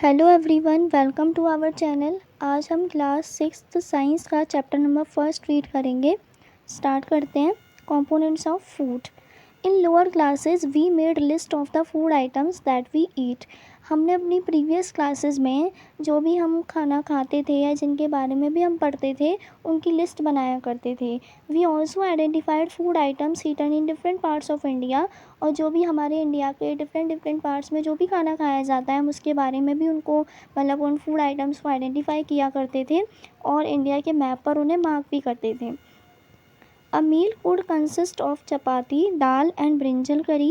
Hello everyone, welcome to our channel. आज हम class 6th science का चैप्टर नंबर फर्स्ट रीड करेंगे। Start करते हैं। Components of food. In lower classes we made list of the food items that we eat. हमने अपनी previous classes में जो भी हम खाना खाते थे या जिनके बारे में भी हम पढ़ते थे उनकी लिस्ट बनाया करते थे। We also identified food items eaten in different parts of India. और जो भी हमारे इंडिया के डिफरेंट पार्ट्स में जो भी खाना खाया जाता है हम उसके बारे में भी उनको मतलब उन फूड आइटम्स को आइडेंटिफाई किया करते थे और इंडिया के मैप पर उन्हें मार्क भी करते थे। A meal could consist of chapati, dal and brinjal curry.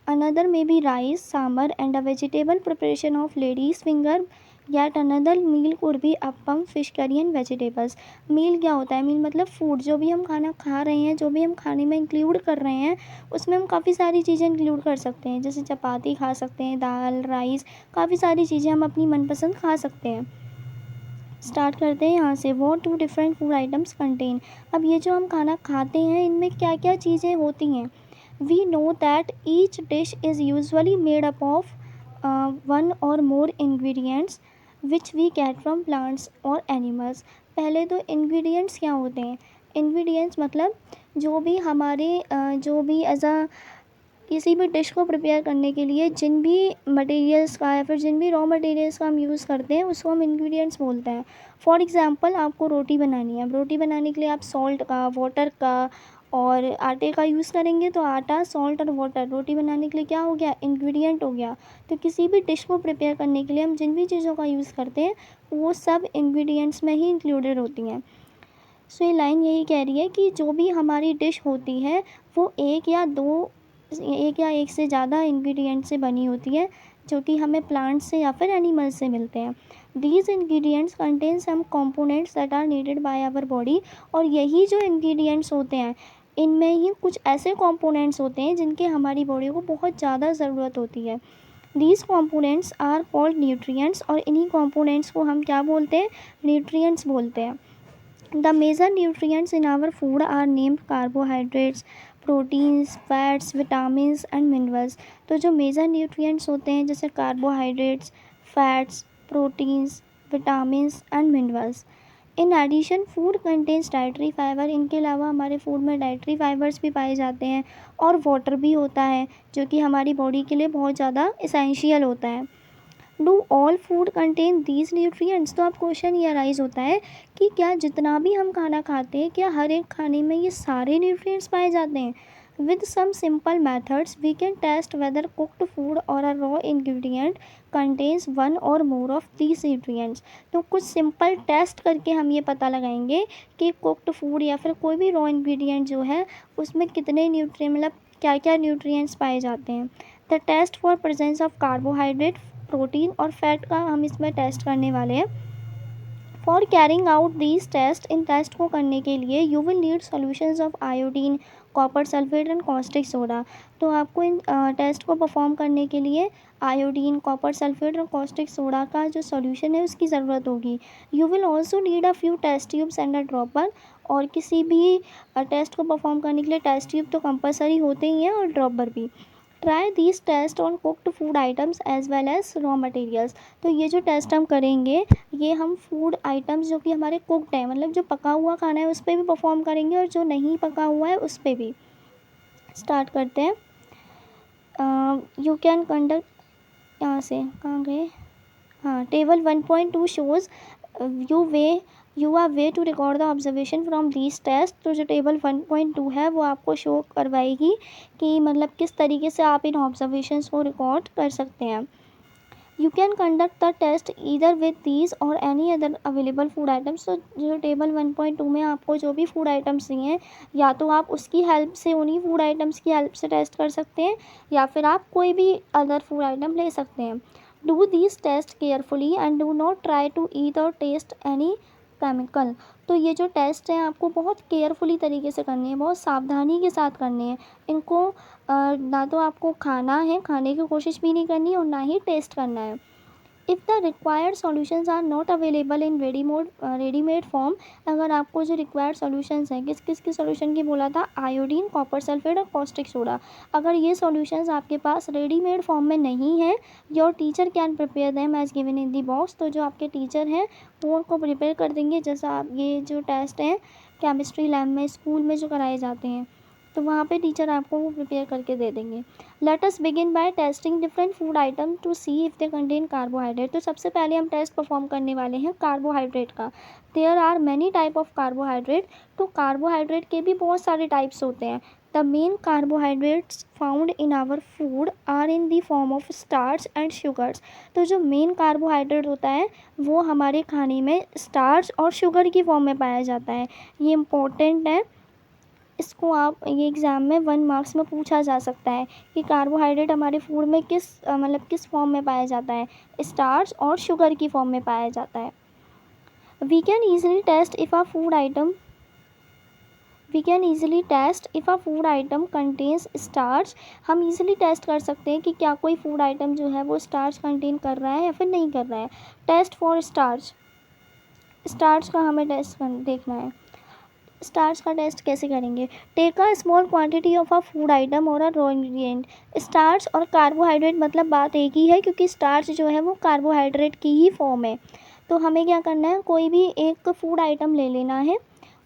Another may be rice, sambar and a vegetable preparation of lady's finger. Yet another meal could be appam, fish curry and vegetables. मील क्या होता है? मील मतलब food. जो भी हम खाना खा रहे हैं, जो भी हम खाने में इंक्लूड कर रहे हैं उसमें हम काफ़ी सारी चीज़ें इंक्लूड कर सकते हैं। जैसे चपाती खा सकते हैं, दाल, राइस, काफ़ी सारी चीज़ें हम अपनी मनपसंद खा सकते हैं। स्टार्ट करते हैं यहाँ से। What do different food items contain. अब ये जो हम खाना खाते हैं इनमें क्या क्या चीज़ें होती हैं। We know that each dish is usually made up of one or more ingredients which we get from plants और एनिमल्स। पहले तो इंग्रेडिएंट्स क्या होते हैं। इंग्रेडिएंट्स मतलब जो भी हमारे जो भी एज अ किसी भी डिश को प्रिपेयर करने के लिए जिन भी मटेरियल्स का या फिर जिन भी रॉ मटेरियल्स का हम यूज़ करते हैं उसको हम इंग्रेडिएंट्स बोलते हैं। फॉर एग्ज़ाम्पल, आपको रोटी बनानी है। अब रोटी बनाने के लिए आप सॉल्ट का, वाटर का और आटे का यूज़ करेंगे। तो आटा, सॉल्ट और वाटर रोटी बनाने के लिए क्या हो गया? इंग्रेडिएंट हो गया। तो किसी भी डिश को प्रिपेयर करने के लिए हम जिन भी चीज़ों का यूज़ करते हैं वो सब इंग्रेडिएंट्स में ही इंक्लूडेड होती हैं। सो ये लाइन यही कह रही है कि जो भी हमारी डिश होती है वो एक या एक से ज़्यादा इंग्रेडिएंट से बनी होती है जो कि हमें प्लांट से या फिर एनिमल से मिलते हैं। These ingredients contain some components that are needed by our body. और यही जो इंग्रेडिएंट्स होते हैं इनमें ही कुछ ऐसे कंपोनेंट्स होते हैं जिनके हमारी बॉडी को बहुत ज़्यादा ज़रूरत होती है। These components are called nutrients. और इन्हीं कंपोनेंट्स को हम क्या बोलते हैं? न्यूट्रिएंट्स बोलते हैं। The major nutrients in our food are named carbohydrates, proteins, fats, vitamins and minerals. तो जो मेजर न्यूट्रिएंट्स होते हैं जैसे carbohydrates, fats, proteins, vitamins and minerals. In addition food contains dietary fibre. इनके अलावा हमारे फूड में डाइटरी फाइबर्स भी पाए जाते हैं और वाटर भी होता है जो कि हमारी बॉडी के लिए बहुत ज़्यादा इसेंशियल होता है। Do all food contain these nutrients. तो अब क्वेश्चन ये अराइज होता है कि क्या जितना भी हम खाना खाते हैं क्या हर एक खाने में ये सारे न्यूट्रिएंट्स पाए जाते हैं। With some simple methods we can test whether cooked food or a raw ingredient contains one or more of these nutrients. तो कुछ सिंपल टेस्ट करके हम ये पता लगाएंगे कि कुक्ड फूड या फिर कोई भी रॉ इंग्रेडिएंट जो है उसमें कितने न्यूट्रिएंट मतलब क्या क्या न्यूट्रिएंट्स पाए जाते हैं। The test for presence of carbohydrate, protein और फैट का हम इसमें टेस्ट करने वाले हैं। For carrying out these test, इन टेस्ट को करने के लिए you will need solutions of iodine, copper sulphate and caustic soda. तो आपको इन टेस्ट को परफॉर्म करने के लिए आयोडीन, कॉपर सल्फेट और कॉस्टिक सोडा का जो सॉल्यूशन है उसकी ज़रूरत होगी। You will also need a few test tubes and a dropper. और किसी भी टेस्ट को परफॉर्म करने के लिए टेस्ट ट्यूब तो कंपलसरी होते ही हैं और ड्रॉपर भी। Try these test on cooked food items as well as raw materials. तो ये जो टेस्ट हम करेंगे ये हम फूड आइटम्स जो कि हमारे कुक्ड हैं मतलब जो पका हुआ खाना है उस पर भी परफॉर्म करेंगे और जो नहीं पका हुआ है उस पर भी। स्टार्ट करते हैं। यू कैन कंडक्ट, यहाँ से कहाँ गए? हाँ, table 1.2 shows you are way to record the observation from these test. तो जो टेबल 1.2 है वो आपको शो करवाएगी कि मतलब किस तरीके से आप इन ऑब्जर्वेशंस को रिकॉर्ड कर सकते हैं। You can conduct the test either with these or any other available food items. तो जो टेबल 1.2 में आपको जो भी फूड आइटम्स दिए हैं या तो आप उसकी हेल्प से उन्हीं फूड आइटम्स की हेल्प से टेस्ट कर सकते हैं या फिर आप कोई भी अदर फूड आइटम ले सकते हैं। Do these test carefully and do not try to eat or taste any chemical. तो ये जो टेस्ट हैं आपको बहुत केयरफुली तरीके से करनी है, बहुत सावधानी के साथ करनी है। इनको ना तो आपको खाना है, खाने की कोशिश भी नहीं करनी और ना ही टेस्ट करना है। If the required solutions are not available in readymade form, अगर आपको जो रिक्वायर्ड सॉल्यूशंस हैं, किस सॉल्यूशन की बोला था, आयोडीन, कॉपर सल्फेट और कॉस्टिक सोडा, अगर ये सॉल्यूशंस आपके पास रेडीमेड फॉर्म में नहीं है, your teacher can prepare them as given in the box, तो जो आपके टीचर हैं वो उनको प्रिपेयर कर देंगे। जैसा आप ये जो टेस्ट हैं केमिस्ट्री लैब में, स्कूल में जो कराए जाते हैं, तो वहाँ पे टीचर आपको वो प्रिपेयर करके दे देंगे। Let us begin by testing different food item to see if they contain carbohydrate. तो सबसे पहले हम टेस्ट परफॉर्म करने वाले हैं कार्बोहाइड्रेट का। There are many type of carbohydrate, तो कार्बोहाइड्रेट के भी बहुत सारे टाइप्स होते हैं। The main carbohydrates found in our food are in the form of starch and sugars. तो जो मेन कार्बोहाइड्रेट होता है वो हमारे खाने में स्टार्च और शुगर की फॉर्म में पाया जाता है। ये इम्पोर्टेंट है, इसको आप ये एग्ज़ाम में 1 मार्क्स में पूछा जा सकता है कि कार्बोहाइड्रेट हमारे फूड में किस फॉर्म में पाया जाता है, स्टार्च और शुगर की फॉर्म में पाया जाता है। We can easily test if a food item contains starch. हम ईजिली टेस्ट कर सकते हैं कि क्या कोई फूड आइटम जो है वो स्टार्च कंटेन कर रहा है या फिर नहीं कर रहा है। टेस्ट फॉर स्टार्च का हमें टेस्ट देखना है। स्टार्च का टेस्ट कैसे करेंगे? Take a small quantity of a food item or a raw ingredient. Starch और कार्बोहाइड्रेट मतलब बात एक ही है, क्योंकि स्टार्च जो है वो कार्बोहाइड्रेट की ही फॉर्म है। तो हमें क्या करना है, कोई भी एक फूड आइटम ले लेना है,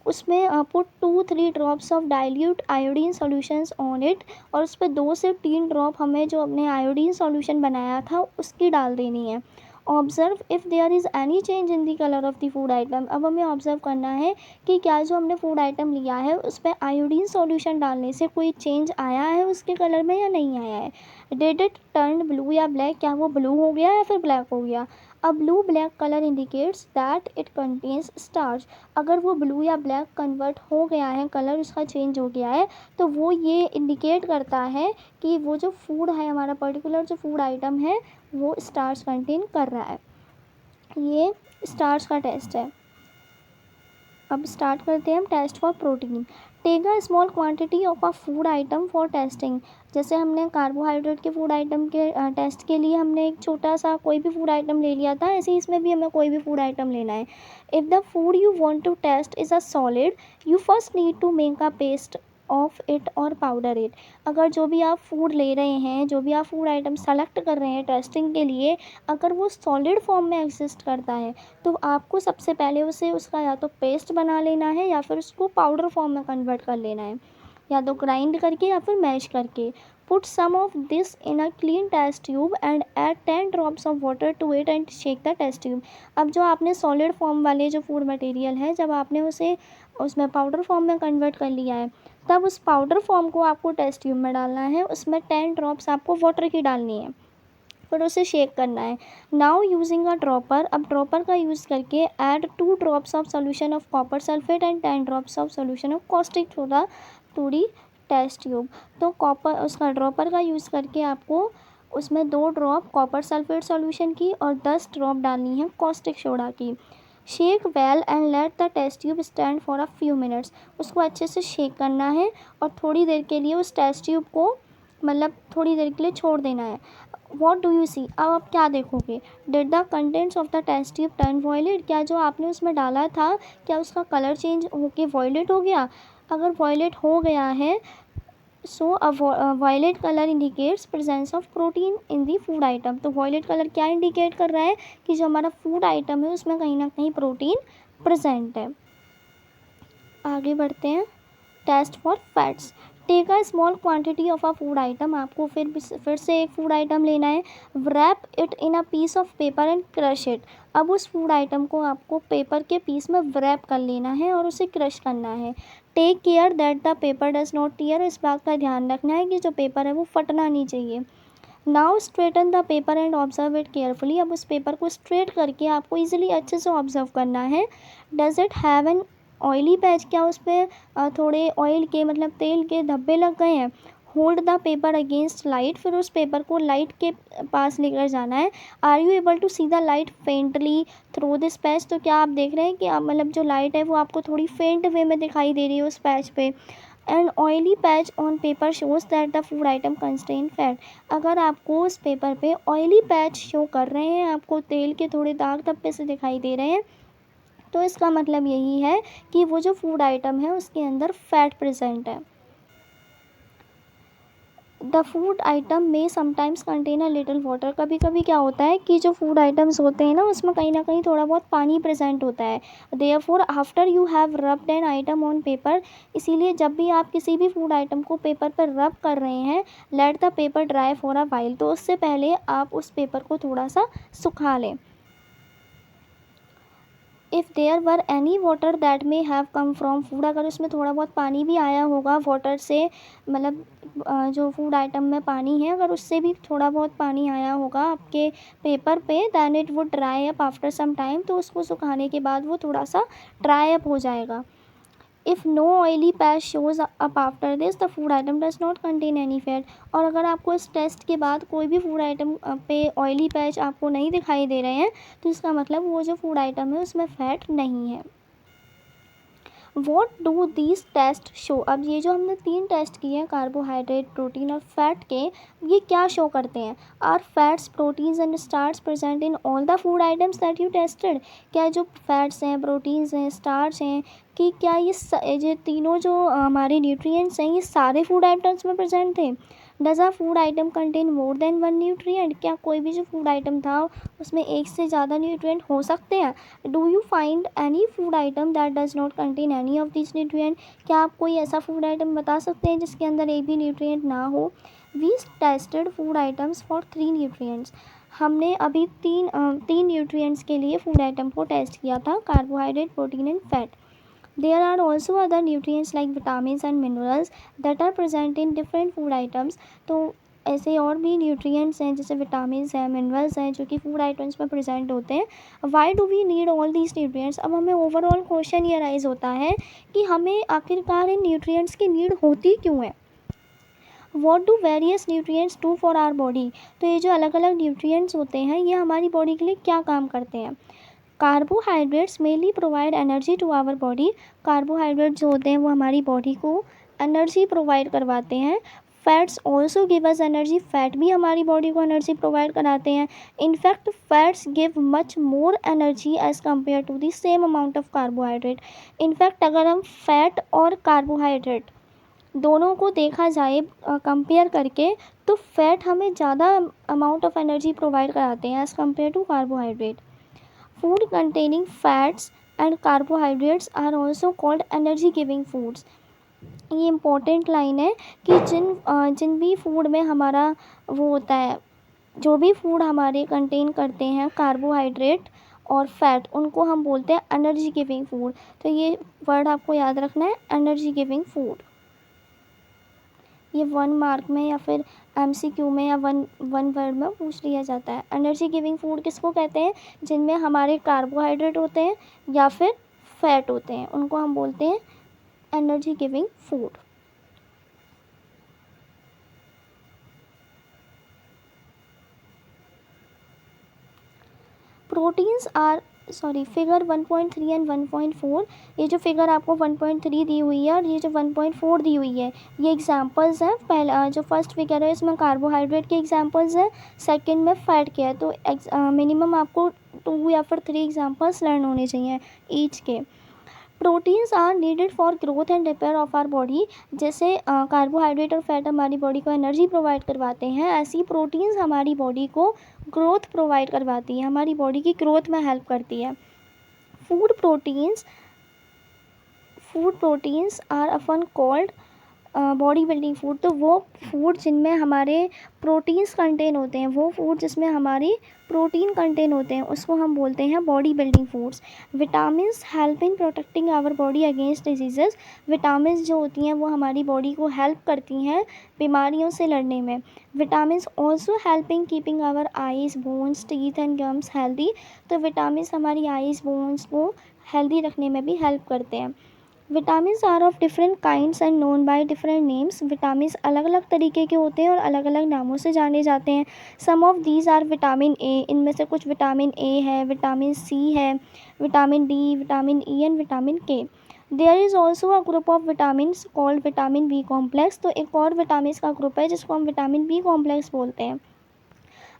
उसमें put 2-3 drops of dilute iodine solutions on it, और उस पर 2 से 3 ड्रॉप हमें जो अपने आयोडीन सॉल्यूशन बनाया था उसकी डाल देनी है। Observe if there is any change in the colour of the food item. अब हमें ऑब्ज़र्व करना है कि क्या जो हमने फूड आइटम लिया है उस पर आयोडीन सॉल्यूशन डालने से कोई चेंज आया है उसके कलर में या नहीं आया है। डिड इट टर्न ब्लू या ब्लैक, क्या वो ब्लू हो गया या फिर ब्लैक हो गया। A blue black colour indicates that it contains starch. अगर वो ब्लू या ब्लैक कन्वर्ट हो गया है, कलर उसका चेंज हो गया है, तो वो ये इंडिकेट करता है कि वो जो फूड है, हमारा पर्टिकुलर जो फूड आइटम है वो स्टार्च कंटेन कर रहा है। ये स्टार्च का टेस्ट है। अब स्टार्ट करते हैं हम test for protein. Take a small quantity of a food item for testing. जैसे हमने कार्बोहाइड्रेट के फूड आइटम के टेस्ट के लिए हमने एक छोटा सा कोई भी फूड आइटम ले लिया था, ऐसे ही इसमें भी हमें कोई भी फूड आइटम लेना है। If the food you want to test is a solid, you first need to make a paste of it or powder it. अगर जो भी आप फूड ले रहे हैं, जो भी आप फूड आइटम सेलेक्ट कर रहे हैं टेस्टिंग के लिए, अगर वो सॉलिड फॉर्म में एग्जिस्ट करता है तो आपको सबसे पहले उसे उसका या तो पेस्ट बना लेना है या फिर उसको पाउडर फॉर्म में कन्वर्ट कर लेना है, या तो ग्राइंड करके या फिर मैश करके। Put some of this in a clean test tube and add 10 drops of water to it and shake the test tube. अब जो आपने सॉलिड फॉर्म वाले जो फूड मटेरियल है, जब आपने उसे उसमें पाउडर फॉर्म में कन्वर्ट कर लिया है, तब उस पाउडर फॉर्म को आपको टेस्ट ट्यूब में डालना है, उसमें 10 ड्रॉप्स आपको वाटर की डालनी है, फिर उसे शेक करना है। नाउ यूजिंग अ ड्रॉपर, अब ड्रॉपर का यूज़ करके add 2 drops of solution of copper sulphate and 10 drops of solution of caustic soda to the test tube. तो कॉपर उसका ड्रॉपर का यूज़ करके आपको उसमें 2 ड्रॉप कॉपर सल्फेट सॉल्यूशन की और 10 ड्रॉप डालनी है कॉस्टिक सोडा की। Shake well and let the test tube stand for a few minutes. उसको अच्छे से शेक करना है और थोड़ी देर के लिए उस टेस्ट ट्यूब को मतलब थोड़ी देर के लिए छोड़ देना है। वॉट डू यू सी, अब आप क्या देखोगे, did the contents of the test tube turn violet, क्या जो आपने उसमें डाला था क्या उसका कलर चेंज होके वॉयलेट हो गया। अगर वॉयलेट हो गया है, so a violet colour indicates presence of protein in the food item. तो वॉयलेट कलर क्या इंडिकेट कर रहा है कि जो हमारा फूड आइटम है उसमें कहीं ना कहीं प्रोटीन प्रेजेंट है। आगे बढ़ते हैं, test for fats. Take a small quantity of a food item, आपको फिर से एक फूड आइटम लेना है। Wrap it in a piece of paper and crush it. अब उस फूड आइटम को आपको पेपर के पीस में व्रैप कर लेना है और उसे क्रश करना है। Take care that the paper does not tear, इस बात का ध्यान रखना है कि जो पेपर है वो फटना नहीं चाहिए। Now straighten the paper and observe it carefully. अब उस पेपर को स्ट्रेट करके आपको ईजिली अच्छे से ऑब्जर्व करना है। Does it have an oily patch, क्या उस पर थोड़े ऑयल के मतलब तेल के धब्बे लग गए हैं। Hold the paper against light, फिर उस पेपर को लाइट के पास लेकर जाना है। Are you able to see the light faintly through this patch, तो क्या आप देख रहे हैं कि मतलब जो लाइट है वो आपको थोड़ी फेंट वे में दिखाई दे रही है उस पैच पे। And oily patch on paper shows that the food atom contain fat. अगर आपको उस पेपर पे ऑयली पैच शो कर रहे हैं, आपको तेल के थोड़े दाग धब्बे से दिखाई दे रहे हैं, तो इसका मतलब यही है कि वो जो फूड आइटम है उसके अंदर फैट प्रेजेंट है। द फूड आइटम में sometimes contain a little water. कभी कभी क्या होता है कि जो फूड आइटम्स होते हैं ना, उसमें कहीं ना कहीं थोड़ा बहुत पानी प्रेजेंट होता है। Therefore after you have rubbed an item on paper, इसीलिए जब भी आप किसी भी फूड आइटम को पेपर पर रब कर रहे हैं, let the paper dry for a while, तो उससे पहले आप उस पेपर को थोड़ा सा सुखा लें। If there were any water that may have come from food, अगर उसमें थोड़ा बहुत पानी भी आया होगा वाटर से, मतलब जो फूड आइटम में पानी है, अगर उससे भी थोड़ा बहुत पानी आया होगा आपके पेपर पे, then it would dry up after some time, तो उसको सुखाने के बाद वो थोड़ा सा ड्राई अप हो जाएगा। If no oily patch shows up after this, the food item does not contain any fat. और अगर आपको इस टेस्ट के बाद कोई भी फूड आइटम पे ऑयली पैच आपको नहीं दिखाई दे रहे हैं, तो इसका मतलब वो जो फूड आइटम है उसमें फ़ैट नहीं है। What do these test show. अब ये जो हमने 3 टेस्ट किए हैं, कार्बोहाइड्रेट, प्रोटीन और फैट के, ये क्या शो करते हैं? Are fats, proteins and starch present in all the food items that you tested. क्या जो फैट्स हैं, प्रोटीन्स हैं, स्टार्च हैं, कि क्या ये तीनों जो हमारे न्यूट्रिएंट्स हैं, ये सारे फूड आइटम्स में प्रेजेंट थे? Does a food atom contain more than one nutrient. क्या कोई भी जो फूड आइटम था उसमें एक से ज़्यादा न्यूट्रिएंट हो सकते हैं? Do you find any food item that does not contain any of this nutrient. क्या आप कोई ऐसा फूड आइटम बता सकते हैं जिसके अंदर एक भी न्यूट्रिएंट ना हो? We tested food items for 3 nutrients. हमने अभी तीन न्यूट्रिएंट्स के लिए फूड आइटम को टेस्ट किया था, carbohydrate, protein and fat. There are also other nutrients like vitamins and minerals that are present in different food items। तो ऐसे और भी न्यूट्रिएंट्स हैं, जैसे विटामिन्स हैं, मिनरल्स हैं, जो कि फूड आइटम्स में प्रेजेंट होते हैं। Why do we need all these nutrients. अब हमें ओवरऑल क्वेश्चन ये राइज होता है कि हमें आखिरकार इन न्यूट्रिएंट्स की नीड होती क्यों है। What do various nutrients do for our body. तो ये जो अलग अलग न्यूट्रिएंट्स होते हैं, ये हमारी बॉडी के लिए क्या काम करते हैं? Carbohydrates mainly provide energy to our body. Carbohydrate जो होते हैं वो हमारी बॉडी को एनर्जी प्रोवाइड करवाते हैं। Fats also give us energy. Fat भी हमारी बॉडी को एनर्जी प्रोवाइड कराते हैं। In fact fats give much more energy as compared to the same amount of carbohydrate. In fact अगर हम फैट और कार्बोहाइड्रेट दोनों को देखा जाए कंपेयर करके, तो फैट हमें ज़्यादा अमाउंट ऑफ एनर्जी प्रोवाइड कराते हैं as compared to carbohydrate. Food containing fats and carbohydrates are also called energy giving foods। ये इम्पोर्टेंट लाइन है कि जिन भी फूड में हमारा वो होता है, जो भी फूड हमारे कंटेन करते हैं कार्बोहाइड्रेट और फैट, उनको हम बोलते हैं एनर्जी गिविंग फूड। तो ये वर्ड आपको याद रखना है, एनर्जी गिविंग फूड। ये 1 मार्क में या फिर MCQ में या वन वर्ड में पूछ लिया जाता है। एनर्जी गिविंग फूड किसको कहते हैं? जिनमें हमारे कार्बोहाइड्रेट होते हैं या फिर फैट होते हैं, उनको हम बोलते हैं energy giving food. Proteins are figure 1.3 and 1.4। ये जो फिगर आपको 1.3 दी हुई है और ये जो 1.4 दी हुई है, ये एग्जांपल्स हैं। पहला जो फर्स्ट फिगर है इसमें कार्बोहाइड्रेट के एग्जांपल्स हैं, सेकंड में फैट के है। तो मिनिमम आपको 2 या फिर 3 एग्जांपल्स लर्न होने चाहिए ईच के। Proteins are needed for growth and repair of our body. जैसे कार्बोहाइड्रेट और फैट हमारी बॉडी को एनर्जी प्रोवाइड करवाते हैं, ऐसी प्रोटीन्स हमारी बॉडी को ग्रोथ प्रोवाइड करवाती है, हमारी बॉडी की ग्रोथ में हेल्प करती है। Food proteins are often called body building food. तो वो फूड जिनमें हमारे प्रोटीन्स कंटेन होते हैं, वो फूड जिसमें हमारी प्रोटीन कंटेन होते हैं, उसको हम बोलते हैं body building foods. Vitamins help in protecting our body against diseases. Vitamins जो होती हैं वो हमारी बॉडी को हेल्प करती हैं बीमारियों से लड़ने में। Vitamins also help in keeping our eyes, bones, teeth and gums healthy. तो विटामिन्स हमारी आइज़, बोन्स को हेल्दी रखने में भी हेल्प करते हैं। Vitamins are of different kinds and known by different names. विटामिन्स अलग अलग तरीके के होते हैं और अलग अलग नामों से जाने जाते हैं। Some of these are vitamin A. इनमें से कुछ विटामिन ए है, विटामिन सी है, vitamin D, vitamin E and vitamin K. There is also a group of vitamin called vitamin B complex. तो एक और विटामिन का ग्रुप है जिसको हम विटामिन बी कॉम्प्लेक्स बोलते हैं।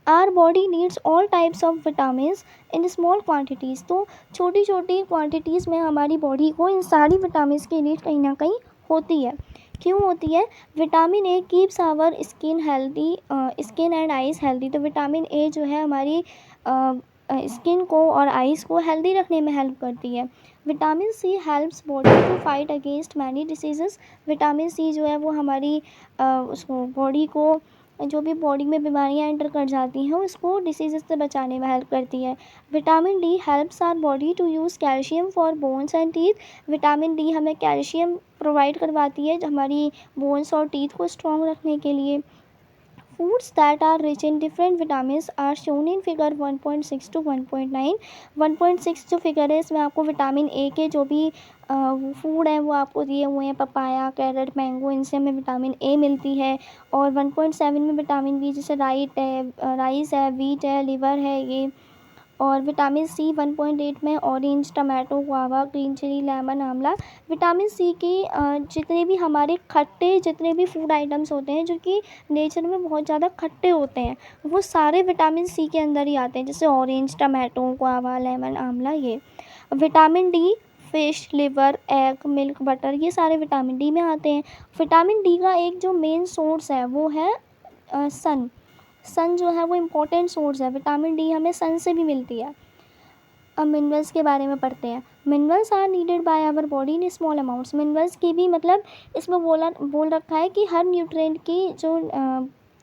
Our body needs all types of vitamins in small quantities. तो छोटी छोटी क्वान्टिटीज़ में हमारी बॉडी को इन सारी विटामिन्स की नीड कहीं ना कहीं होती है। क्यों होती है? Vitamin A keeps our skin healthy, skin and eyes healthy. तो विटामिन ए जो है हमारी स्किन को और आइज़ को हेल्दी रखने में हेल्प करती है। Vitamin C helps body to fight against many diseases. Vitamin C जो है वो हमारी उसको बॉडी को, जो भी बॉडी में बीमारियां एंटर कर जाती हैं उसको डिसीज़ से बचाने में हेल्प करती है। Vitamin D helps our body to use calcium for bones and teeth. Vitamin D हमें कैल्शियम प्रोवाइड करवाती है हमारी बोन्स और टीथ को स्ट्रॉन्ग रखने के लिए। Foods that are rich in different vitamins are shown in figure 1.6 to 1.9। 1.6 जो फिगर है इसमें आपको विटामिन ए के जो भी फूड हैं वो आपको दिए हुए हैं, पपाया, कैरेट, मैंगो, इनसे हमें विटामिन ए मिलती है। और 1.7 में विटामिन बी जैसे राइस है, वीट है, लिवर है ये। और विटामिन सी 1.8 में orange, tomato, guava, green chilli, lemon, आंवला। विटामिन सी की जितने भी हमारे खट्टे जितने भी फूड आइटम्स होते हैं जो कि नेचर में बहुत ज़्यादा खट्टे होते हैं वो सारे विटामिन सी के अंदर ही आते हैं, जैसे ऑरेंज, टमाटो, गुआवा, लेमन, आंवला ये। Vitamin D fish, liver, egg, milk, butter ये सारे विटामिन डी में आते हैं। विटामिन डी का एक जो मेन सोर्स है वो है सन जो है वो इम्पोर्टेंट सोर्स है। विटामिन डी हमें सन से भी मिलती है। अब मिनरल्स के बारे में पढ़ते हैं। Minerals are needed by our body in small amounts. Minerals की भी मतलब इसमें बोल रखा है कि हर न्यूट्रिएंट की जो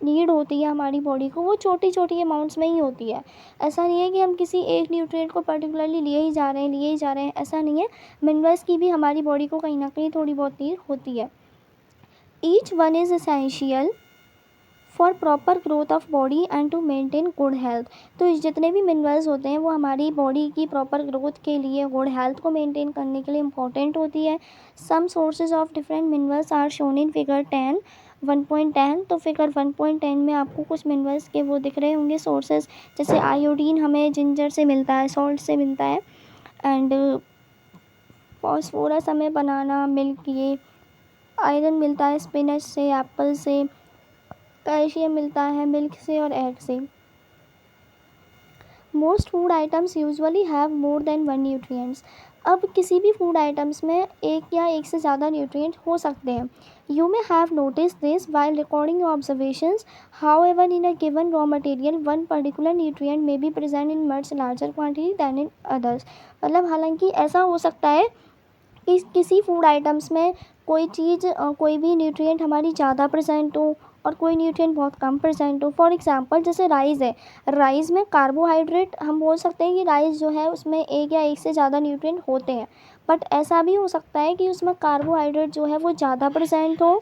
नीड होती है हमारी बॉडी को वो छोटी छोटी अमाउंट्स में ही होती है। ऐसा नहीं है कि हम किसी एक न्यूट्रिएंट को पर्टिकुलरली लिए ही जा रहे हैं, ऐसा नहीं है। मिनरल्स की भी हमारी बॉडी को कहीं ना कहीं थोड़ी बहुत नीड होती है। Each one is essential for proper growth of body and to maintain good health. तो जितने भी मिनरल्स होते हैं वो हमारी बॉडी की प्रॉपर ग्रोथ के लिए, गुड हेल्थ को मेंटेन करने के लिए इम्पॉर्टेंट होती है। Some sources of different minerals are shown in figure 1.10। तो फिगर 1.10 में आपको कुछ मिनरल्स के वो दिख रहे होंगे सोर्सेज, जैसे आयोडीन हमें जिंजर से मिलता है, सॉल्ट से मिलता है। एंड फॉस्फोरस हमें बनाना, मिल्क, ये आयरन मिलता है स्पिनच से, एप्पल से। कैल्शियम मिलता है मिल्क से और एग से। Most food items usually have more than one nutrients. अब किसी भी फूड आइटम्स में एक या एक से ज़्यादा न्यूट्रिएंट हो सकते हैं। You may have notice this while recording your observations. However in a given raw material one particular nutrient may be present in much larger quantity than in others. मतलब हालांकि ऐसा हो सकता है कि किसी फूड आइटम्स में कोई चीज़ कोई भी न्यूट्रिएंट हमारी ज़्यादा प्रेजेंट हो और कोई न्यूट्रिएंट बहुत कम प्रेजेंट हो। फॉर एग्जांपल जैसे राइस है, राइस में कार्बोहाइड्रेट हम बोल सकते हैं कि राइस जो है उसमें एक या एक से ज़्यादा न्यूट्रिएंट होते हैं। बट ऐसा भी हो सकता है कि उसमें कार्बोहाइड्रेट जो है वो ज़्यादा प्रेजेंट हो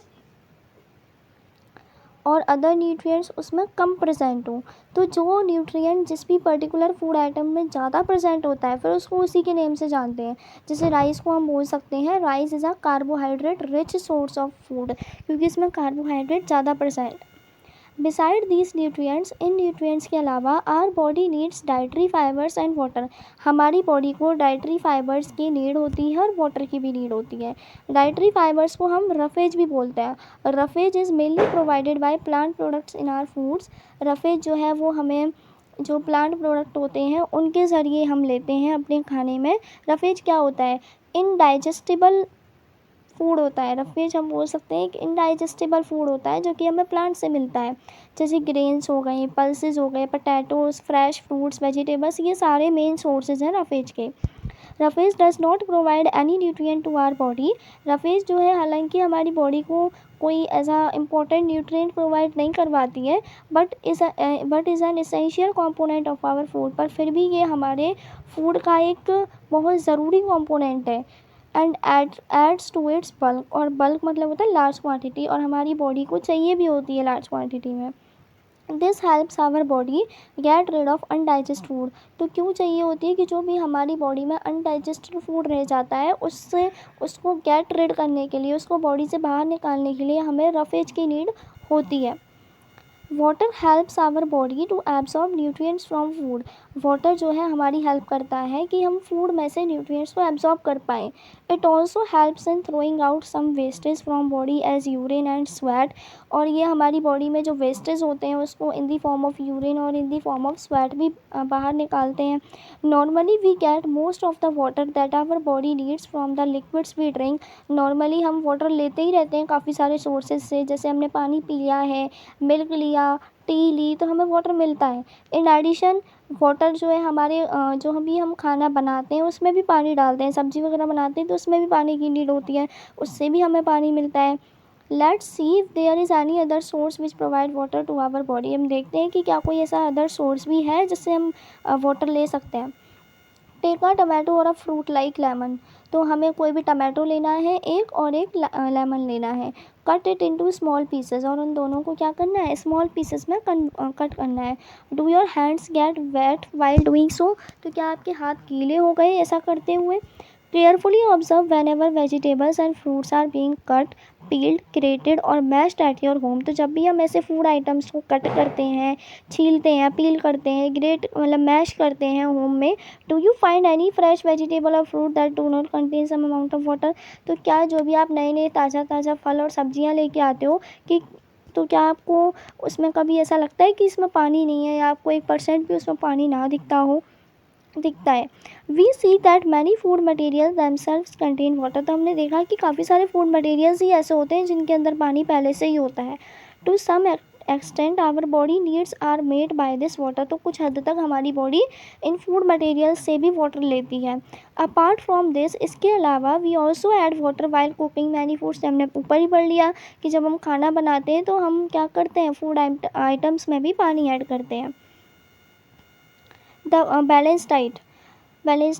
और अदर न्यूट्रिएंट्स उसमें कम प्रेजेंट हो। तो जो न्यूट्रिएंट जिस भी पर्टिकुलर फूड आइटम में ज़्यादा प्रेजेंट होता है फिर उसको उसी के नेम से जानते हैं। जैसे राइस को हम बोल सकते हैं rice is a carbohydrate rich source of food, क्योंकि इसमें कार्बोहाइड्रेट ज़्यादा present. Beside these nutrients, in nutrients के अलावा our body needs dietary fibres and water. हमारी बॉडी को डाइटरी फाइबर्स की नीड होती है और वाटर की भी नीड होती है। डाइटरी फाइबर्स को हम रफेज भी बोलते हैं। Roughage is mainly provided by plant products in are foods. Roughage जो है वो हमें जो प्लांट प्रोडक्ट होते हैं उनके ज़रिए हम लेते हैं अपने खाने में। रफेज क्या होता है? इनडाइजेस्टिबल फूड होता है। रफेज हम बोल सकते हैं कि इनडाइजेस्टिबल फूड होता है जो कि हमें प्लांट से मिलता है, जैसे ग्रेन्स हो गए, पल्सेस हो गए, पटैटोज, फ्रेश फ्रूट्स, वेजिटेबल्स, ये सारे मेन सोर्सेज हैं रफेज के। Roughage does not provide any nutrient to our body. Roughage जो है हालांकि हमारी बॉडी को कोई ऐसा इंपॉर्टेंट न्यूट्रिएंट प्रोवाइड नहीं करवाती है, but is an essential component of our food. पर फिर भी ये हमारे फूड का एक बहुत ज़रूरी कंपोनेंट है। And adds to its bulk, और बल्क मतलब होता है लार्ज क्वांटिटी, और हमारी बॉडी को चाहिए भी होती है लार्ज क्वांटिटी में। This helps our body get rid of undigest food. तो क्यों चाहिए होती है कि जो भी हमारी बॉडी में अनडाइजेस्टेड फूड रह जाता है उससे उसको गेट रिड करने के लिए, उसको बॉडी से बाहर निकालने के लिए हमें रफेज की नीड होती है। Water helps our body to absorb nutrients from food. Water जो है हमारी हेल्प करता है कि हम फूड में से न्यूट्रिएंट्स को एब्जॉर्ब कर पाएँ। It also helps in throwing out some wastage from body as urine and sweat, और ये हमारी बॉडी में जो वेस्टेज होते हैं उसको in the form of urine और in the form of sweat भी बाहर निकालते हैं। Normally we get most of the water that our body needs from the liquids we drink. Normally हम वाटर लेते ही रहते हैं काफ़ी सारे सोर्सेज से, जैसे हमने पानी पी लिया है, मिल्क लिया, टी ली, तो हमें वाटर मिलता है। इन एडिशन वाटर जो है हमारे जो हम खाना बनाते हैं उसमें भी पानी डालते हैं, सब्ज़ी वगैरह बनाते हैं तो उसमें भी पानी की नीड होती है, उससे भी हमें पानी मिलता है। Let's see if there is any other source which provide water to our body. हम देखते हैं कि क्या कोई ऐसा अदर सोर्स भी है जिससे हम वाटर ले सकते हैं। टेक अ टमाटो और अ फ्रूट लाइक लेमन। तो हमें कोई भी टमाटो लेना है एक, और एक लेमन लेना है। Cut it into small pieces, और उन दोनों को क्या करना है, स्मॉल पीसेस में कट करना है। Do your hands get wet while doing so. तो क्या आपके हाथ गीले हो गए ऐसा करते हुए। Carefully observe whenever vegetables and fruits are being cut, peeled, grated और मैश्ड एट योर होम। तो जब भी हम ऐसे फूड आइटम्स को कट करते हैं, छीलते हैं, पील करते हैं, ग्रेट मतलब मैश करते हैं होम में, do you find any fresh vegetable or fruit that do not contain some amount of water. तो क्या जो भी आप नए नए ताज़ा ताज़ा फल और सब्जियां लेके आते हो कि तो क्या आपको उसमें कभी ऐसा लगता है कि इसमें पानी नहीं है, या आपको 1% भी उसमें पानी ना दिखता है। We see that many food material themselves contain water. तो हमने देखा कि काफ़ी सारे फूड मटेरियल्स ही ऐसे होते हैं जिनके अंदर पानी पहले से ही होता है। To some extent our body needs are made by this water. तो कुछ हद तक हमारी बॉडी इन फूड मटेरियल्स से भी वाटर लेती है। अपार्ट फ्रॉम दिस, इसके अलावा we also add water while cooking many foods. हमने ऊपर ही पढ़ लिया कि जब हम खाना बनाते हैं तो हम क्या करते हैं, फूड आइटम्स में भी पानी ऐड करते हैं। The balance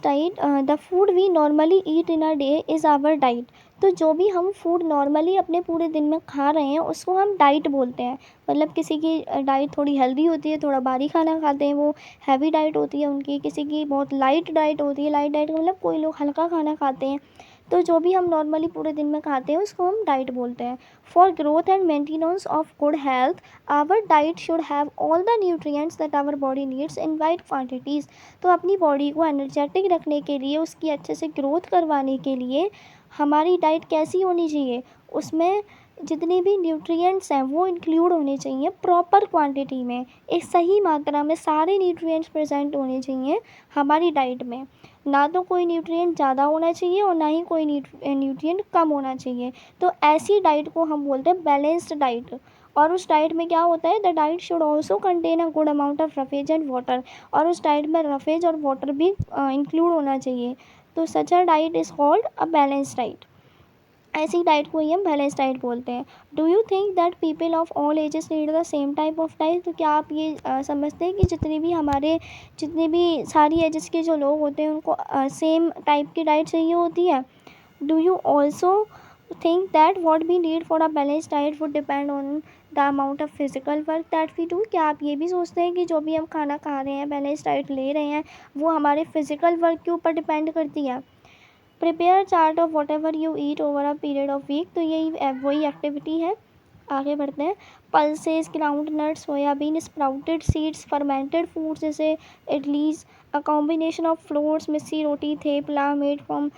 diet the food we normally eat in a day is our diet. तो जो भी हम फूड नॉर्मली अपने पूरे दिन में खा रहे हैं उसको हम डाइट बोलते हैं। मतलब किसी की डाइट थोड़ी हेल्दी होती है, थोड़ा भारी खाना खाते हैं, वो हैवी डाइट होती है उनकी। किसी की बहुत लाइट डाइट होती है, लाइट डाइट का मतलब कोई लोग हल्का खाना खाते हैं। तो जो भी हम नॉर्मली पूरे दिन में खाते हैं उसको हम डाइट बोलते हैं। For growth and maintenance of good health, our diet should have all the nutrients that our body needs in right quantities. तो अपनी बॉडी को एनर्जेटिक रखने के लिए, उसकी अच्छे से ग्रोथ करवाने के लिए हमारी डाइट कैसी होनी चाहिए, उसमें जितने भी न्यूट्रिएंट्स हैं वो इंक्लूड होने चाहिए प्रॉपर क्वांटिटी में, एक सही मात्रा में सारे न्यूट्रिएंट्स प्रेजेंट होने चाहिए हमारी डाइट में। ना तो कोई न्यूट्रिएंट ज़्यादा होना चाहिए और ना ही कोई न्यूट्रिएंट कम होना चाहिए। तो ऐसी डाइट को हम बोलते हैं बैलेंस्ड डाइट। और उस डाइट में क्या होता है, the diet should also contain a good amount of roughage and water. और उस डाइट में रफेज और वाटर भी इंक्लूड होना चाहिए। तो such a diet is called a balance diet. ऐसी डाइट को ही हम बैलेंस डाइट बोलते हैं। Do you think that people of all ages need the same type of diet. तो क्या आप ये समझते हैं कि जितने भी सारी एजेस के जो लोग होते हैं उनको सेम टाइप की डाइट चाहिए होती है। Do you also think that what we need for a balanced diet would depend on the amount of physical work that we do। क्या आप ये भी सोचते हैं कि जो भी हम खाना खा रहे हैं, बैलेंस डाइट ले रहे हैं, वो हमारे फिजिकल वर्क के ऊपर डिपेंड करती है। Prepare chart of whatever you eat over a period of week. तो यही वही एक्टिविटी है। आगे बढ़ते हैं। Pulses, ground nuts, soybean, sprouted seeds, fermented foods जैसे idlis, a combination of flours, missi roti, thepla made from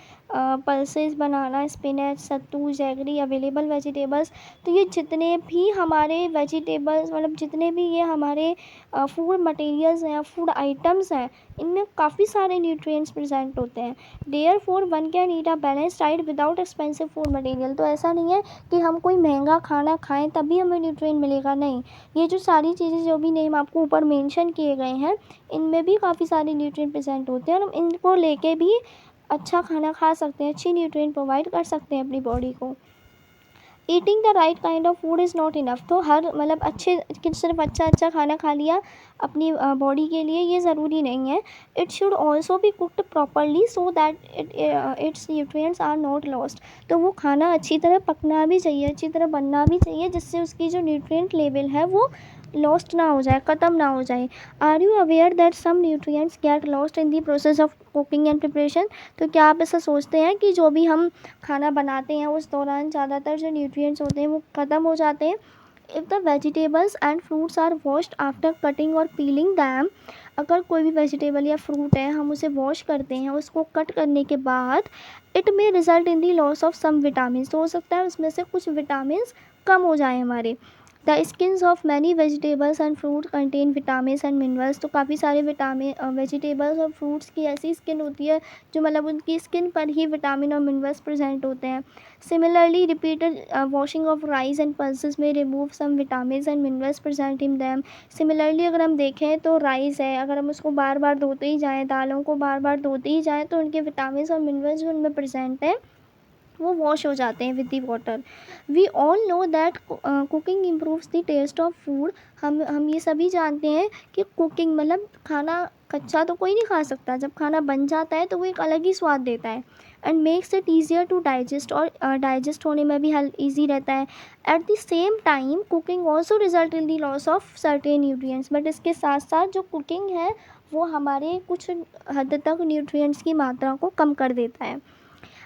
pulses, banana, spinach, sattu, jaggery, available vegetables. तो ये जितने भी हमारे वेजिटेबल्स, मतलब जितने भी ये हमारे फूड मटेरियल्स हैं, फूड आइटम्स हैं, इनमें काफ़ी सारे न्यूट्रिएंट्स प्रेजेंट होते हैं। Therefore one can eat a balance diet without expensive food material. तो ऐसा नहीं है कि हम कोई महंगा खाना खाएं तभी हमें न्यूट्रिएंट मिलेगा, नहीं। ये जो सारी चीज़ें जो भी नेम आपको ऊपर मेंशन किए गए हैं, इनमें भी काफ़ी सारे न्यूट्रिएंट प्रेजेंट होते हैं और हम इनको लेके भी अच्छा खाना खा सकते हैं, अच्छी न्यूट्रिएंट प्रोवाइड कर सकते हैं अपनी बॉडी को। Eating the right kind of food is not enough. तो हर मतलब अच्छे कि सिर्फ अच्छा खाना खा लिया अपनी बॉडी के लिए, ये ज़रूरी नहीं है। It should also be cooked properly so that its nutrients are not lost. तो वो खाना अच्छी तरह पकना भी चाहिए, अच्छी तरह बनना भी चाहिए, जिससे उसकी जो न्यूट्रिएंट लेवल है वो लॉस्ट ना हो जाए, ख़त्म ना हो जाए। Are you aware that some nutrients get lost in the process of cooking and preparation. तो क्या आप ऐसा सोचते हैं कि जो भी हम खाना बनाते हैं उस दौरान ज़्यादातर जो न्यूट्रिएंट्स होते हैं वो ख़त्म हो जाते हैं। If the vegetables and fruits are washed after cutting और पीलिंग दैम, अगर कोई भी वेजिटेबल या फ्रूट है हम उसे वॉश करते हैं, उसको कट करने के बाद it may result in the loss of some vitamin, तो हो सकता है उसमें से कुछ विटामिन कम हो जाए हमारे। The skins of many vegetables and fruit contain vitamins and minerals, तो काफ़ी सारे विटामिन वेजिटेबल्स और फ्रूट्स की ऐसी स्किन होती है जो मतलब उनकी स्किन पर ही विटामिन और मिनरल्स प्रेजेंट होते हैं। Similarly repeated washing of rice and pulses में remove some vitamins and minerals present in them. Similarly अगर हम देखें तो राइस है, अगर हम उसको बार बार धोते ही जाएँ, दालों को बार बार धोते ही जाएँ, तो उनके विटामिन्स और मिनरल्स जो उनमें प्रेजेंट है वो वॉश हो जाते हैं with the water. We all know that cooking improves the taste of food. हम ये सभी जानते हैं कि कुकिंग मतलब खाना कच्चा तो कोई नहीं खा सकता, जब खाना बन जाता है तो वो एक अलग ही स्वाद देता है। And makes it easier to digest, और डाइजेस्ट होने में भी हेल्प ईजी रहता है। At the same time cooking also result in the loss of certain nutrients, but इसके साथ साथ जो कुकिंग है वो हमारे कुछ हद तक न्यूट्रिएंट्स की मात्रा को कम कर देता है।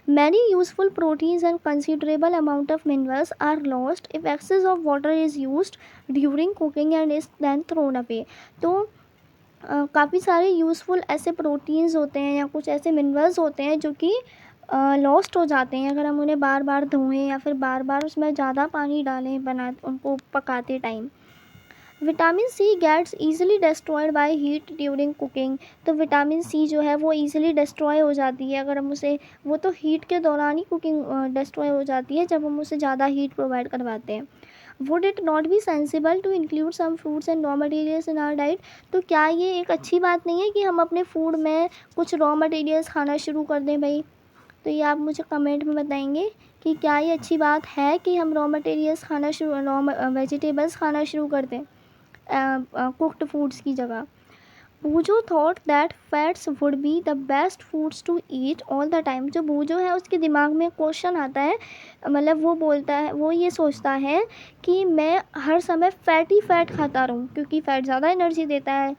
Many useful proteins and considerable amount of minerals are lost if excess of water is used during cooking and is then thrown away। तो काफ़ी सारे यूज़फुल ऐसे प्रोटीन्स होते हैं या कुछ ऐसे मिनरल्स होते हैं जो कि लॉस्ट हो जाते हैं अगर हम उन्हें बार बार धोएं या फिर बार बार उसमें ज़्यादा पानी डालें उनको पकाते time. Vitamin C gets easily destroyed by heat during cooking, तो विटामिन सी जो है वो ईजिली डिस्ट्रॉय हो जाती है अगर हम उसे, वो तो हीट के दौरान ही कुकिंग डिस्ट्रॉय हो जाती है जब हम उसे ज़्यादा हीट प्रोवाइड करवाते हैं। Would it not be sensible to include some fruits and raw materials in our diet, तो क्या ये एक अच्छी बात नहीं है कि हम अपने फूड में कुछ रॉ मटेरियल्स खाना शुरू कर दें भाई? तो ये आप मुझे कमेंट में बताएंगे कि क्या ये अच्छी बात है कि हम रॉ मटेरियल्स खाना शुरू रॉ वेजिटेबल्स खाना शुरू कर दें कुक्ड फूड्स की जगह। भूजो thought that fats would be the best foods to eat all the time, जो भूजो है उसके दिमाग में क्वेश्चन आता है, मतलब वो बोलता है, वो ये सोचता है कि मैं हर समय फैटी फैट खाता रहूं क्योंकि फैट ज़्यादा एनर्जी देता है।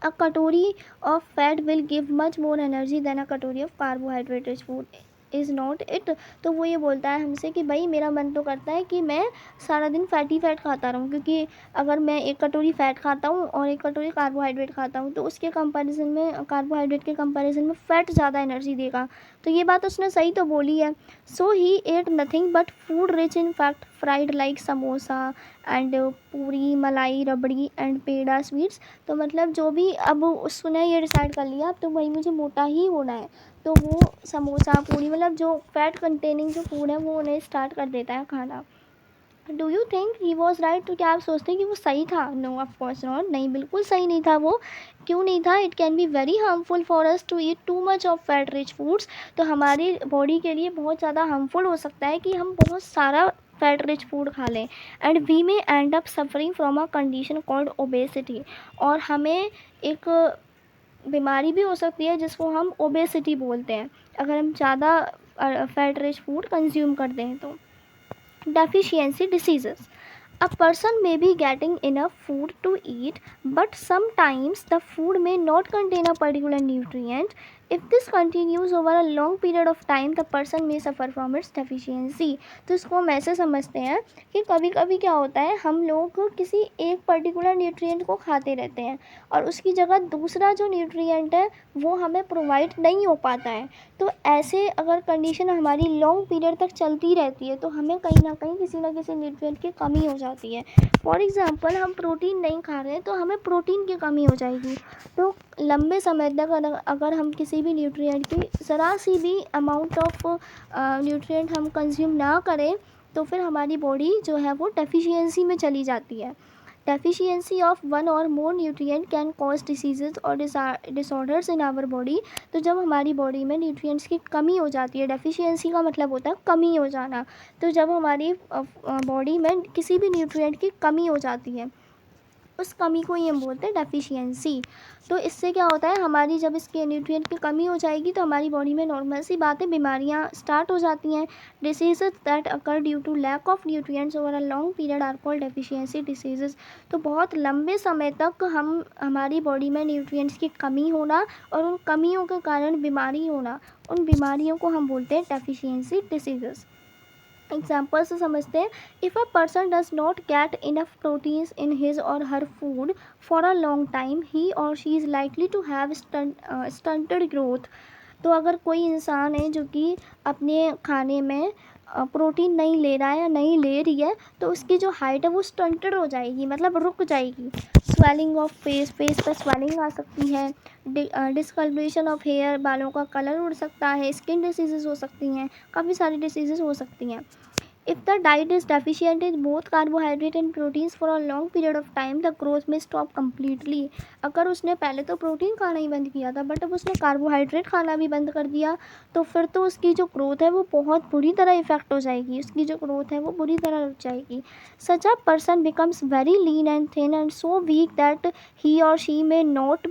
A katori of fat will give much more energy than a katori of carbohydrate rich food is not it. तो वो ये बोलता है हमसे कि भाई मेरा मन तो करता है कि मैं सारा दिन फैटी फैट खाता रहूं, क्योंकि अगर मैं एक कटोरी फैट खाता हूँ और एक कटोरी कार्बोहाइड्रेट खाता हूँ तो उसके कंपैरिजन में, कार्बोहाइड्रेट के कंपैरिजन में फ़ैट ज़्यादा एनर्जी देगा। तो ये बात उसने सही तो बोली है। So he ate nothing but food rich in fact fried like samosa and puri malai rabri and peda sweets. तो मतलब जो भी अब उसने ये डिसाइड कर लिया अब तो भाई मुझे मोटा ही होना है, तो वो समोसा पूरी मतलब जो फैट कंटेनिंग जो फूड है वो उन्हें स्टार्ट कर देता है खाना। Do you think he was right, तो क्या आप सोचते हैं कि वो सही था? नो ऑफ कोर्स नॉट, नहीं बिल्कुल सही नहीं था वो। क्यों नहीं था? It can be very harmful for us to eat too much of fat rich foods, तो हमारी बॉडी के लिए बहुत ज़्यादा हार्मफुल हो सकता है कि हम बहुत सारा फैट रिच फूड खा लें। एंड वी में and up suffering from a condition called obesity, और हमें एक बीमारी भी हो सकती है जिसको हम ओबेसिटी बोलते हैं अगर हम ज़्यादा फैट रिच फूड कंज्यूम करते हैं तो। Deficiency diseases. A person may be getting enough food to eat, but sometimes the food may not contain a particular nutrient. If this continues over a long period of time, the person may suffer from its deficiency. तो इसको हम ऐसे समझते हैं कि कभी कभी क्या होता है, हम लोग किसी एक पर्टिकुलर न्यूट्रिएंट को खाते रहते हैं और उसकी जगह दूसरा जो न्यूट्रिएंट है वो हमें प्रोवाइड नहीं हो पाता है। तो ऐसे अगर कंडीशन हमारी लॉन्ग पीरियड तक चलती रहती है तो हमें कहीं ना कहीं किसी ना किसी न्यूट्रिएंट की कमी हो जाती है। फॉर एग्ज़ाम्पल हम प्रोटीन नहीं खा रहे हैं तो हमें प्रोटीन की कमी हो जाएगी। तो लंबे समय तक अगर हम किसी भी न्यूट्रिएंट की ज़रा सी भी अमाउंट ऑफ न्यूट्रिएंट हम कंज्यूम ना करें तो फिर हमारी बॉडी जो है वो डेफिशिएंसी में चली जाती है। Deficiency of one or more nutrient can cause diseases और डिसऑर्डर्स इन आवर बॉडी। तो जब हमारी बॉडी में न्यूट्रिएंट्स की कमी हो जाती है, डेफिशिएंसी का मतलब होता है कमी हो जाना, तो जब हमारी बॉडी में किसी भी न्यूट्रिएंट की कमी हो जाती है उस कमी को ही हम बोलते हैं डेफिशिएंसी। तो इससे क्या होता है, हमारी जब इसके न्यूट्रिएंट की कमी हो जाएगी तो हमारी बॉडी में नॉर्मल सी बातें बीमारियां स्टार्ट हो जाती हैं। Diseases that occur due to lack of nutrients over a long period are called deficiency diseases. तो बहुत लंबे समय तक हमारी बॉडी में न्यूट्रिएंट्स की कमी होना और उन कमियों के कारण बीमारी होना, उन बीमारियों को हम बोलते हैं डेफिशिएंसी डिसीजेस। एग्जाम्पल से समझते हैं। If a person does not get enough proteins in his or her food for a long time, he or she is likely to have stunted growth. तो अगर कोई इंसान है जो कि अपने खाने में प्रोटीन नहीं ले रहा है या नहीं ले रही है, तो उसकी जो हाइट है वो स्टंटेड हो जाएगी, मतलब रुक जाएगी। स्वेलिंग ऑफ फेस, फेस पर स्वेलिंग आ सकती है। डिस्कलरेशन ऑफ हेयर, बालों का कलर उड़ सकता है। स्किन डिसीजेज़ हो सकती हैं, काफ़ी सारी डिसीजेज़ हो सकती हैं। If the diet is deficient in both carbohydrate and proteins for a long period of time, the growth may stop completely. अगर उसने पहले तो प्रोटीन खाना ही बंद किया था, बट अब उसने कार्बोहाइड्रेट खाना भी बंद कर दिया, तो फिर तो उसकी जो ग्रोथ है वो बहुत बुरी तरह इफ़ेक्ट हो जाएगी, उसकी जो ग्रोथ है वो बुरी तरह रुक जाएगी। Such a person becomes very lean and thin and so weak that he or she may not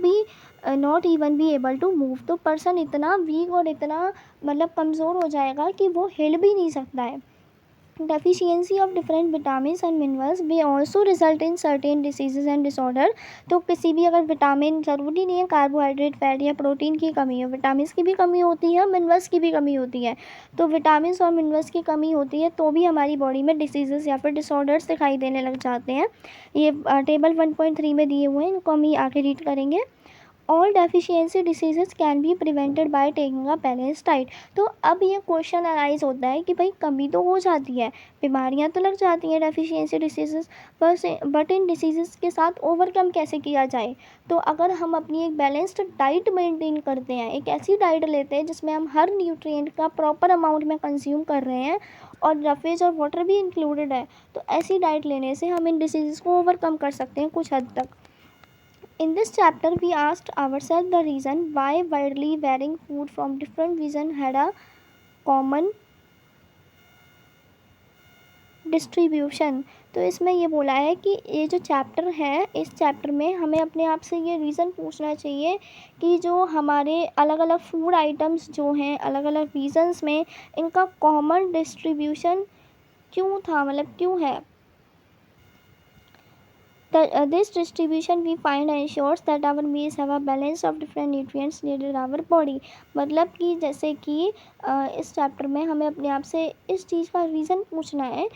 even be able to move. तो पर्सन इतना वीक और इतना मतलब कमज़ोर हो जाएगा कि वो हिल भी नहीं सकता है। Deficiency of different vitamins and minerals may also result in certain diseases and disorder. तो किसी भी अगर विटामिन, ज़रूरी नहीं है कार्बोहाइड्रेट, फैट या प्रोटीन की कमी हो, विटामिन की भी कमी होती है, मिनरल्स की भी कमी होती है। तो विटामिन और मिनरल्स की कमी होती है तो भी हमारी बॉडी में डिसीजेस या फिर डिसऑर्डर्स दिखाई देने लग जाते हैं। ये टेबल 1.3 में दिए हुए हैं, इनको हम ही आगे रीड करेंगे। All deficiency diseases can be prevented by taking a balance diet. तो अब ये क्वेश्चन अराइज होता है कि भाई कमी तो हो जाती है, बीमारियां तो लग जाती हैं deficiency diseases, but in diseases के साथ ओवरकम कैसे किया जाए। तो अगर हम अपनी एक बैलेंस्ड डाइट मेंटेन करते हैं, एक ऐसी डाइट लेते हैं जिसमें हम हर न्यूट्रिएंट का प्रॉपर अमाउंट में कंज्यूम कर रहे हैं और रफेज और वाटर भी इंक्लूडेड है, तो ऐसी डाइट लेने से हम इन डिसीज़ को ओवरकम कर सकते हैं कुछ हद तक। In this chapter, we asked ourselves the reason why widely varying food from different regions had a common distribution. तो इसमें ये बोला है कि ये जो चैप्टर है, इस चैप्टर में हमें अपने आप से ये रीज़न पूछना चाहिए कि जो हमारे अलग अलग फूड आइटम्स जो हैं अलग अलग रीजन्स में, इनका कॉमन डिस्ट्रीब्यूशन क्यों था, मतलब क्यों है। This distribution we find ensures that our meals have a balance of different nutrients needed in our body. मतलब कि जैसे कि इस चैप्टर में हमें अपने आप से इस चीज़ का रीज़न पूछना है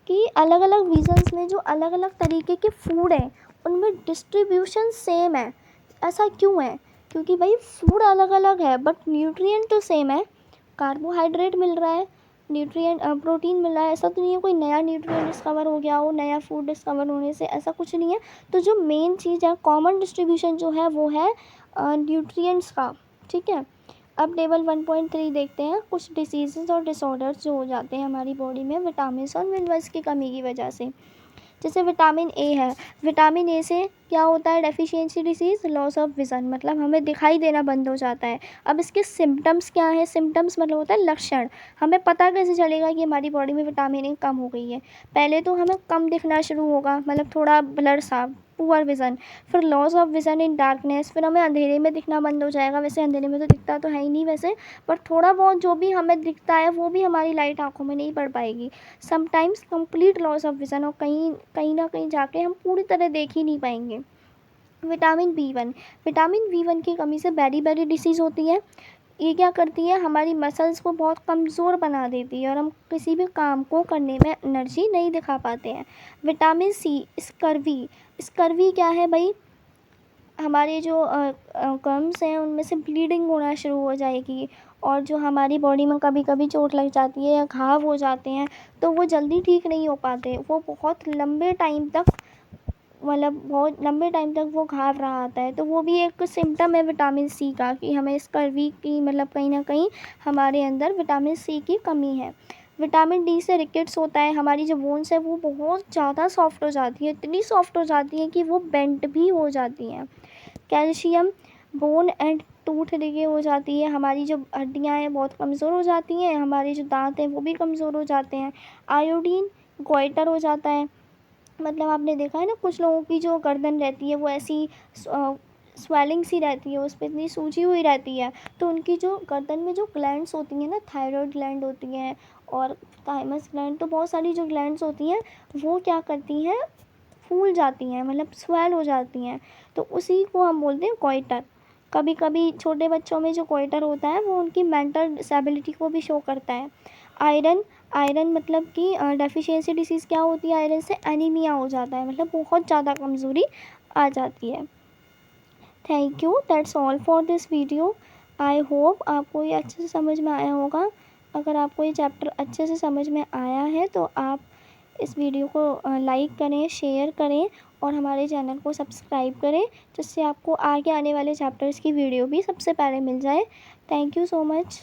कि अलग अलग रीजन्स में जो अलग अलग तरीके के फूड हैं उनमें डिस्ट्रीब्यूशन सेम है, ऐसा क्यों है। क्योंकि भाई फूड अलग अलग है बट न्यूट्रिएंट तो सेम है। कार्बोहाइड्रेट मिल रहा है, न्यूट्रिएंट प्रोटीन मिल रहा है, ऐसा तो नहीं है कोई नया न्यूट्रिएंट डिस्कवर हो गया हो, नया फूड डिस्कवर होने से, ऐसा कुछ नहीं है। तो जो मेन चीज़ है, कॉमन डिस्ट्रीब्यूशन जो है वो है न्यूट्रिएंट्स का। ठीक है, अब टेबल 1.3 देखते हैं। कुछ डिसीजेज और डिसऑर्डर्स जो हो जाते हैं हमारी बॉडी में विटामिन और मिनरल्स की कमी की वजह से। जैसे विटामिन ए है, विटामिन ए से क्या होता है deficiency disease, loss of vision, मतलब हमें दिखाई देना बंद हो जाता है। अब इसके सिम्टम्स क्या हैं, सिम्टम्स मतलब होता है लक्षण। हमें पता कैसे चलेगा कि हमारी बॉडी में विटामिन ए कम हो गई है। पहले तो हमें कम दिखना शुरू होगा, मतलब थोड़ा ब्लर सा, पुअर विज़न। फिर loss of vision in darkness, फिर हमें अंधेरे में दिखना बंद हो जाएगा। वैसे अंधेरे में तो दिखता तो है ही नहीं वैसे, पर थोड़ा बहुत जो भी हमें दिखता है वो भी हमारी लाइट आँखों में नहीं पड़ पाएगी। Sometimes complete loss of vision, और कहीं ना कहीं जाके हम पूरी तरह देख ही नहीं पाएंगे। विटामिन B1, विटामिन B1 की कमी से बेरी बेरी डिसीज़ होती है। ये क्या करती है, हमारी मसल्स को बहुत कमज़ोर बना देती है और हम किसी भी काम को करने में एनर्जी नहीं दिखा पाते हैं। विटामिन C, स्कर्वी, स्कर्वी क्या है भाई, हमारे जो गम्स हैं उनमें से ब्लीडिंग होना शुरू हो जाएगी, और जो हमारी बॉडी में कभी कभी चोट लग जाती है या घाव हो जाते हैं तो वो जल्दी ठीक नहीं हो पाते, वो बहुत लंबे टाइम तक, मतलब बहुत लंबे टाइम तक वो घाव रहा आता है। तो वो भी एक सिम्टम है विटामिन C का कि हमें स्कर्वी की, मतलब कहीं ना कहीं हमारे अंदर विटामिन C की कमी है। विटामिन D से रिकेट्स होता है, हमारी जो बोन्स है वो बहुत ज़्यादा सॉफ्ट हो जाती है, इतनी सॉफ्ट हो जाती है कि वो बेंट भी हो जाती हैं। Calcium, bone and tooth decay हो जाती है, हमारी जो हड्डियां हैं बहुत कमज़ोर हो जाती हैं, हमारे जो दांत हैं वो भी कमज़ोर हो जाते हैं। आयोडीन, गोइटर हो जाता है, मतलब आपने देखा है ना कुछ लोगों की जो गर्दन रहती है वो ऐसी स्वेलिंग सी रहती है, उस पर इतनी सूजी हुई रहती है, तो उनकी जो गर्दन में जो ग्लैंड्स होती हैं ना, थायराइड ग्लैंड होती हैं और थाइमस ग्लैंड, तो बहुत सारी जो ग्लैंड्स होती हैं वो क्या करती हैं, फूल जाती हैं, मतलब स्वेल हो जाती हैं, तो उसी को हम बोलते हैं गोइटर। कभी कभी छोटे बच्चों में जो गोइटर होता है वो उनकी मेंटल डिसेबिलिटी को भी शो करता है। आयरन आयरन मतलब कि डेफिशिएंसी डिसीज़ क्या होती है, आयरन से एनीमिया हो जाता है, मतलब बहुत ज़्यादा कमज़ोरी आ जाती है। Thank you, that's all for this video. I hope आपको ये अच्छे से समझ में आया होगा। अगर आपको ये चैप्टर अच्छे से समझ में आया है तो आप इस वीडियो को लाइक करें, शेयर करें और हमारे चैनल को सब्सक्राइब करें, जिससे आपको आगे आने वाले चैप्टर्स की वीडियो भी सबसे पहले मिल जाए। Thank you so much.